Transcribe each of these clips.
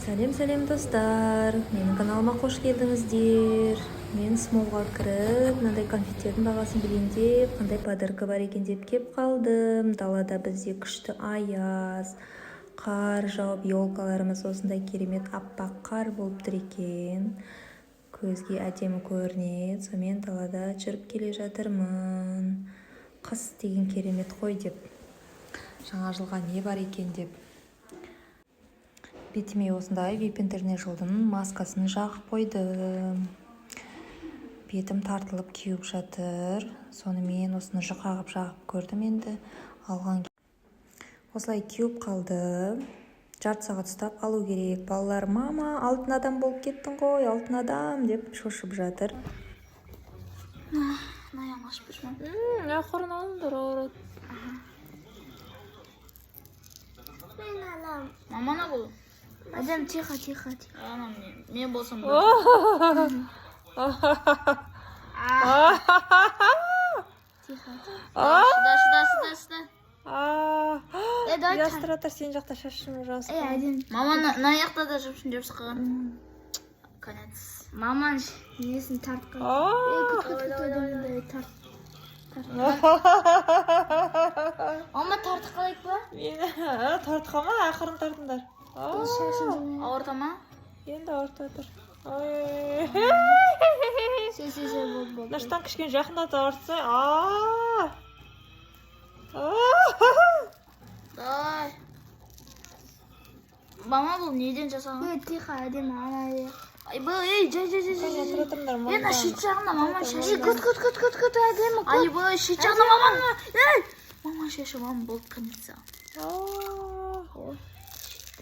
Сәлем достар, менің каналыма қош келдіңіздер. Мен смолға кіріп, мынандай конфеттердің бағасын білгенде, қандай подарка бар екен деп кеп қалдым. Далада бізде күшті аяз, қар жауып, елкаларымыз осындай керемет аппақ қар болып тұр екен. Көзге әдемі көрінеді, сонымен далада жүріп келе жатырмын. Қыс деген керемет қой деп, жаңа жылға не бар екен деп. Бетіме осындай VIP International'дың маскасын жағып қойдым. Бетім тартылып кеуіп жатыр. Сонымен осыны жұқағып жағып көрдім енді. Алған осылай кеуіп қалды. Жарты сағат ұстап алу керек. Балалар, мама, алтын адам болып кеттің ғой, алтын адам деп шошып жатыр. Аяғым ашып жүрмін. Ақырын алыңдар, ауырады. Мен алам. Мамана бұл. Әдем, тихо. Анам, мен болсам бұл. Тихо. Шыда. Ястыратар, сен жақта шашын ұрасың. Әдем. Маман, на яқта да жіпшін деп шыққан. Конец. Маман, несін тартқан. Мама, тарты қалайық ба? Тартқама, ақырын тартыңдар. Ауырта ма? Енді ауырта тұр. Болды. Наштан кішкен жақындата ауыртса. Дай. Мама, бұл неден жасаған? Тихо, әдем, ана. Ай, бұл, жай. Ена, шет жағында, мама, шашы. Күт, әдемі, күт. Ай, бұл, шет жағында, мама. Мама, шашы, мама, болды, конец.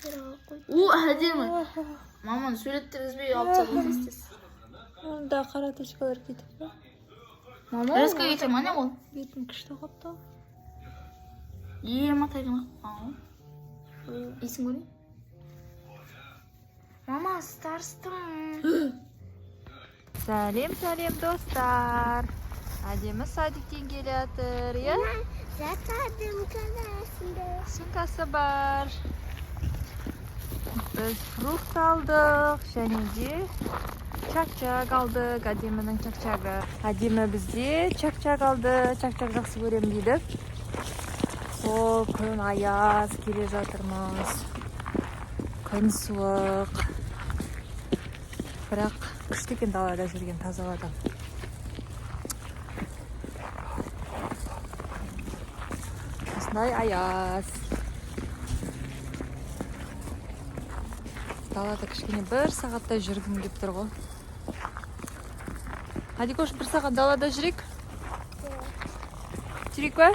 Әдемі. Маманы сөйлеттіргізбей алып салып істесіз. Да, қара точкалар кетіп па? Мама, резко кетер ма не ол? Бетін күшті қапты. Матайғын қапқан. Есін көрейін? Мама, старстым. Сәлем достар. Әдемі садиктен келятыр, е? Жатадым қаласында. Сумкасы бар. Біз фрукт алдық, және де чак-чак алдық, әдемінің чак-чагы. Әдемі бізде чак-чак алды, чак-чак жақсы көрем дейді. О, күн аяз келе жатырмыз. Күн суық. Бірақ күшті екен далада жүрген тазалады. Осындай аяз. Далада кішкене бір сағаттай жүргім келіп тұр ғой. Адикош, бір сағат далада жүрек? Жүрек па?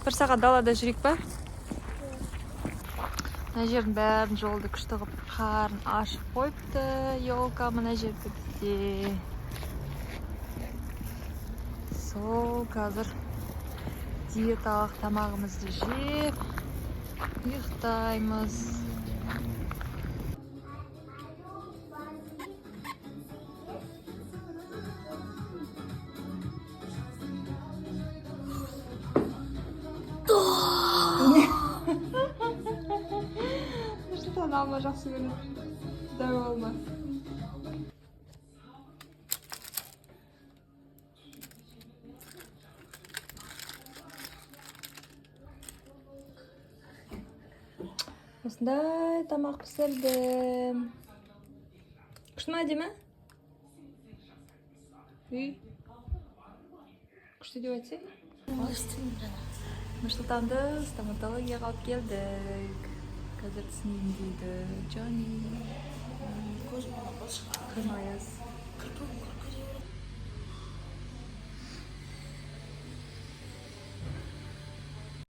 Бір сағат далада жүрек па? Мына жердің бәрін жолды күшті қып қарын ашып қойыпты. Елка мына жерді бізде. Сол қазір диеталық тамағымызды жеп, ұйықтаймыз. Нұрсұлтан алма жақсы көреді. Дәу алма. Осындай тамақ пісірдім. Күшті ма, әдемі? Күшті деп айтсай? Нұрсұлтанды стоматологияға алып келдік. Қазір түсінейін дейді. Джонни. Күн аяз.